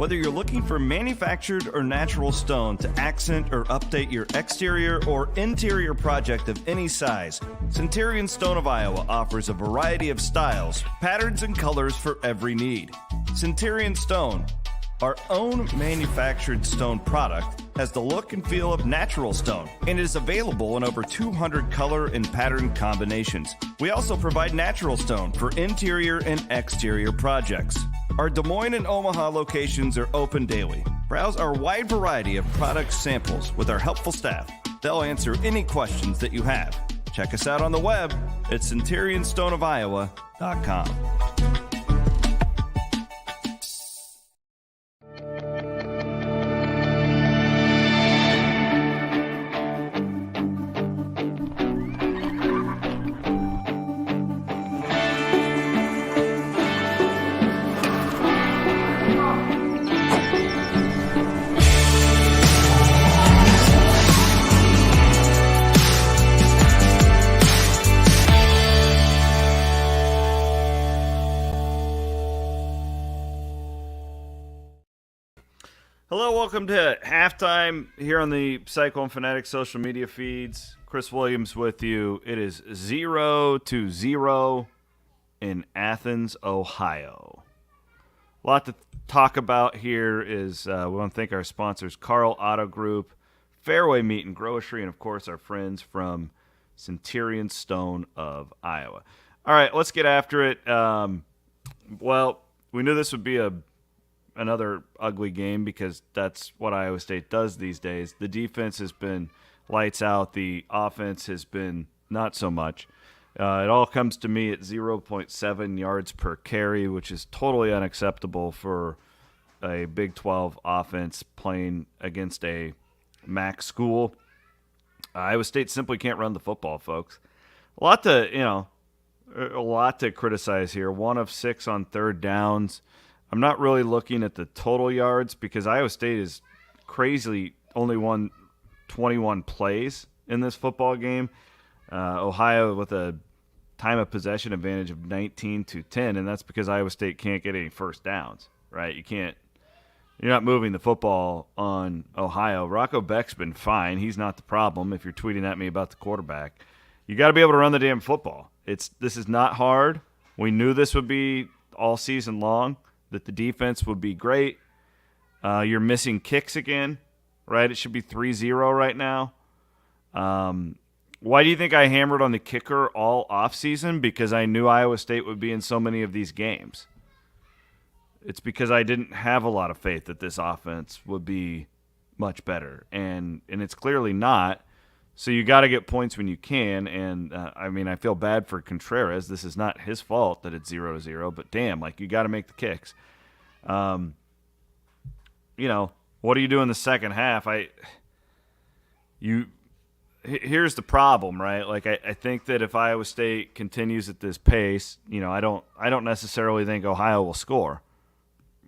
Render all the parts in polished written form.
Whether you're looking for manufactured or natural stone to accent or update your exterior or interior project of any size, Centurion Stone of Iowa offers a variety of styles, patterns, and colors for every need. Centurion Stone, our own manufactured stone product, has the look and feel of natural stone and is available in over 200 color and pattern combinations. We also provide natural stone for interior and exterior projects. Our Des Moines and Omaha locations are open daily. Browse our wide variety of product samples with our helpful staff. They'll answer any questions that you have. Check us out on the web at centurionstoneofiowa.com. Hello, welcome to halftime here on the Cyclone Fanatic social media feeds. Chris Williams with you. It is 0-0 in Athens, Ohio. A lot to talk about here is we want to thank our sponsors, Carl Auto Group, Fairway Meat and Grocery, and, of course, our friends from Centurion Stone of Iowa. All right, let's get after it. Well, we knew this would be another ugly game because that's what Iowa State does these days. The defense has been lights out. The offense has been not so much. It all comes to me at 0.7 yards per carry, which is totally unacceptable for a Big 12 offense playing against a MAC school. Iowa State simply can't run the football, folks. A lot to criticize here. 1 of 6 on third downs. I'm not really looking at the total yards because Iowa State is crazily only won 21 plays in this football game. Ohio with a time of possession advantage of 19-10, and that's because Iowa State can't get any first downs, right? You're not moving the football on Ohio. Rocco Beck's been fine. He's not the problem if you're tweeting at me about the quarterback. You got to be able to run the damn football. This is not hard. We knew this would be all season long, that the defense would be great. You're missing kicks again, right? It should be 3-0 right now. Why do you think I hammered on the kicker all offseason? Because I knew Iowa State would be in so many of these games. It's because I didn't have a lot of faith that this offense would be much better, and it's clearly not. So you got to get points when you can, and I feel bad for Contreras. This is not his fault that it's 0-0, but damn, you got to make the kicks. What do you do in the second half? Here's the problem, right? I think that if Iowa State continues at this pace, I don't necessarily think Ohio will score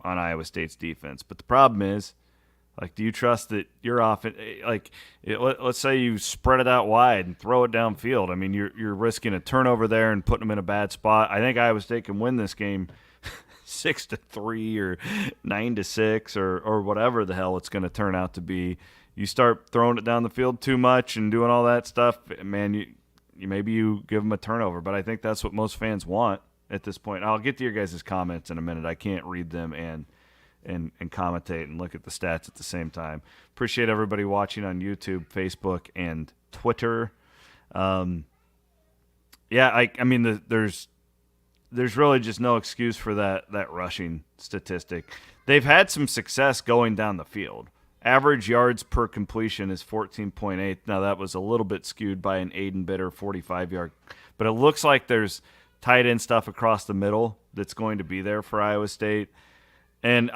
on Iowa State's defense. But the problem is, do you trust that your offense? Let's say you spread it out wide and throw it downfield. I mean, you're risking a turnover there and putting them in a bad spot. I think Iowa State can win this game 6-3 or 9-6 or whatever the hell it's going to turn out to be. You start throwing it down the field too much and doing all that stuff, man. Maybe you give them a turnover, but I think that's what most fans want at this point. I'll get to your guys' comments in a minute. I can't read them and commentate and look at the stats at the same time. Appreciate everybody watching on YouTube, Facebook, and Twitter. There's really just no excuse for that rushing statistic. They've had some success going down the field. Average yards per completion is 14.8. Now, that was a little bit skewed by an Aiden Bitter 45-yard. But it looks like there's tight end stuff across the middle that's going to be there for Iowa State. And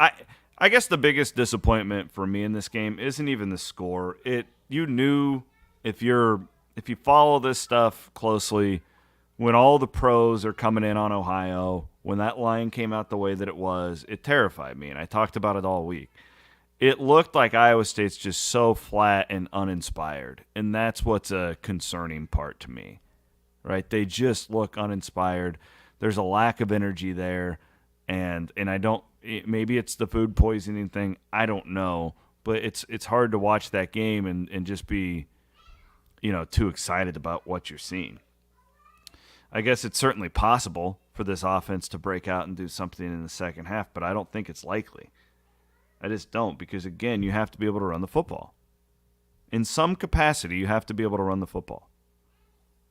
I guess the biggest disappointment for me in this game isn't even the score. You knew if you follow this stuff closely, when all the pros are coming in on Ohio, when that line came out the way that it was, it terrified me, and I talked about it all week. It looked like Iowa State's just so flat and uninspired, and that's what's a concerning part to me, right? They just look uninspired. There's a lack of energy there. And I don't. Maybe it's the food poisoning thing. I don't know, but it's hard to watch that game and just be, too excited about what you're seeing. I guess it's certainly possible for this offense to break out and do something in the second half, but I don't think it's likely. I just don't, because again, you have to be able to run the football. In some capacity, you have to be able to run the football.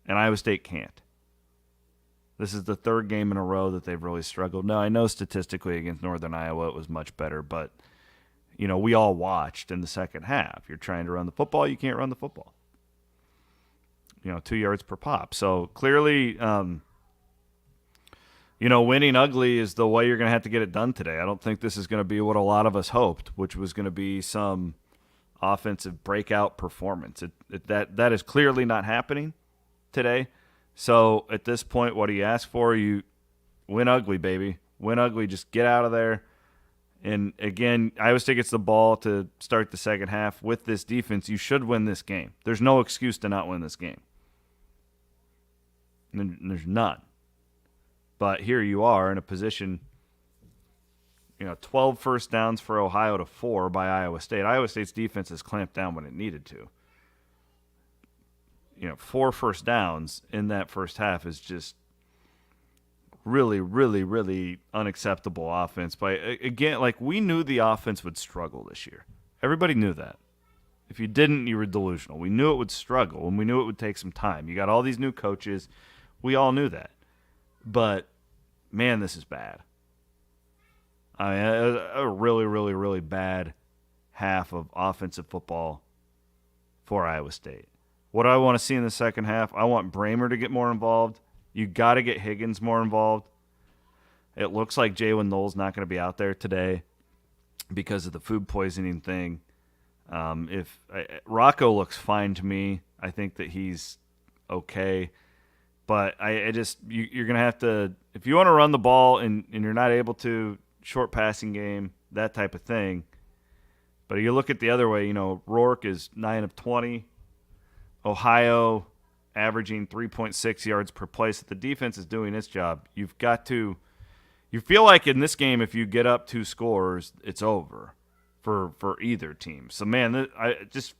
And Iowa State can't. This is the third game in a row that they've really struggled. Now, I know statistically against Northern Iowa it was much better, but we all watched in the second half. You're trying to run the football, you can't run the football. 2 yards per pop. So clearly, winning ugly is the way you're going to have to get it done today. I don't think this is going to be what a lot of us hoped, which was going to be some offensive breakout performance. That is clearly not happening today. So at this point, what do you ask for? You win ugly, baby. Win ugly. Just get out of there. And again, Iowa State gets the ball to start the second half. With this defense, you should win this game. There's no excuse to not win this game. There's none. But here you are in a position, 12 first downs for Ohio to 4 by Iowa State. Iowa State's defense has clamped down when it needed to. 4 first downs in that first half is just really, really, really unacceptable offense. But again, we knew the offense would struggle this year. Everybody knew that. If you didn't, you were delusional. We knew it would struggle, and we knew it would take some time. You got all these new coaches. We all knew that. But, man, this is bad. I mean, a really, really, really bad half of offensive football for Iowa State. What do I want to see in the second half? I want Bramer to get more involved. You got to get Higgins more involved. It looks like Jalen Knowles not going to be out there today because of the food poisoning thing. Rocco looks fine to me. I think that he's okay. But you're going to have to, if you want to run the ball and you're not able to, short passing game, that type of thing. But you look at the other way, Rourke is 9 of 20. Ohio averaging 3.6 yards per play. So the defense is doing its job. You feel like in this game, if you get up 2 scores, it's over for either team. So, man, it just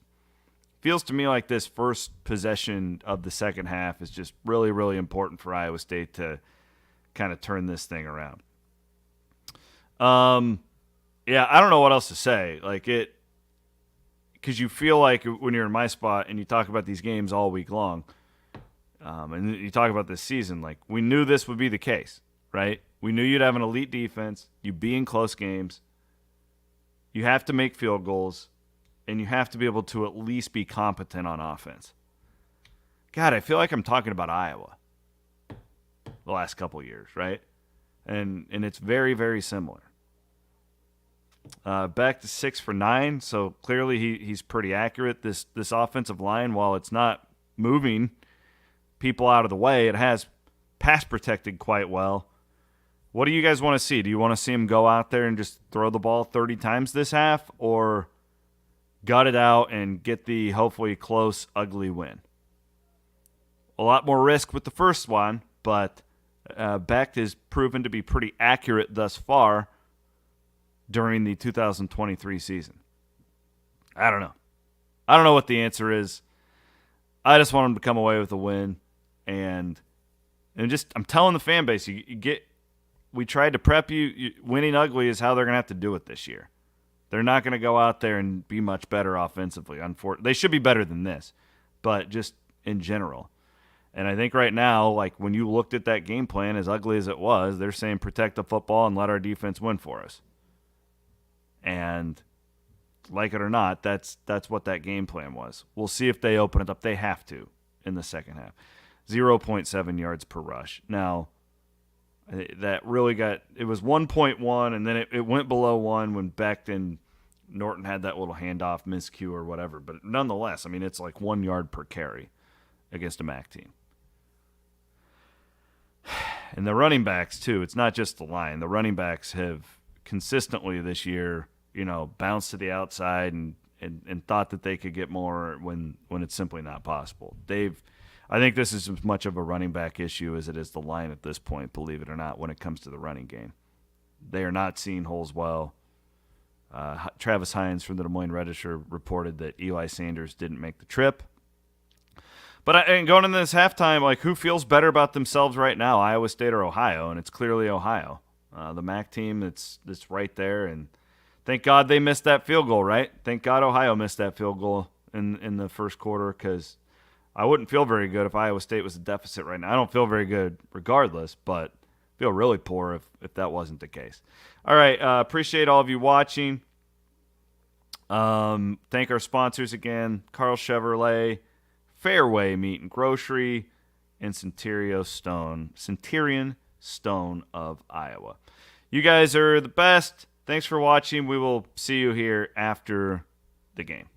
feels to me like this first possession of the second half is just really, really important for Iowa State to kind of turn this thing around. Yeah, I don't know what else to say. Because you feel like when you're in my spot and you talk about these games all week long, and you talk about this season, we knew this would be the case, right? We knew you'd have an elite defense, you'd be in close games, you have to make field goals, and you have to be able to at least be competent on offense. God, I feel like I'm talking about Iowa the last couple years, right? And it's very, very similar. Back to 6 for 9, so clearly he's pretty accurate. This offensive line, while it's not moving people out of the way, it has pass protected quite well. What do you guys want to see? Do you want to see him go out there and just throw the ball 30 times this half, or gut it out and get the hopefully close, ugly win? A lot more risk with the first one, but Becht has proven to be pretty accurate thus far during the 2023 season. I don't know. I don't know what the answer is. I just want him to come away with a win, and just I'm telling the fan base, we tried to prep you. Winning ugly is how they're going to have to do it this year. They're not going to go out there and be much better offensively. They should be better than this, but just in general. And I think right now, when you looked at that game plan, as ugly as it was, they're saying protect the football and let our defense win for us. And like it or not, that's what that game plan was. We'll see if they open it up. They have to in the second half. 0.7 yards per rush. Now, that really it was 1.1, and then it went below 1 when Becht and Norton had that little handoff miscue or whatever. But nonetheless, it's 1 yard per carry against a MAC team. And the running backs, too. It's not just the line. The running backs have consistently this year, bounced to the outside and thought that they could get more when it's simply not possible. I think this is as much of a running back issue as it is the line at this point, believe it or not, when it comes to the running game. they are not seeing holes well. Travis Hines from the Des Moines Register reported that Eli Sanders didn't make the trip. But and going into this halftime, like, who feels better about themselves right now, Iowa State or Ohio? And it's clearly Ohio. The MAC team, it's right there. And thank God they missed that field goal, right? Thank God Ohio missed that field goal in the first quarter, because I wouldn't feel very good if Iowa State was a deficit right now. I don't feel very good regardless, but feel really poor if that wasn't the case. All right, appreciate all of you watching. Thank our sponsors again, Carl Chevrolet, Fairway Meat and Grocery, and Centurion Stone of Iowa. You guys are the best. Thanks for watching. We will see you here after the game.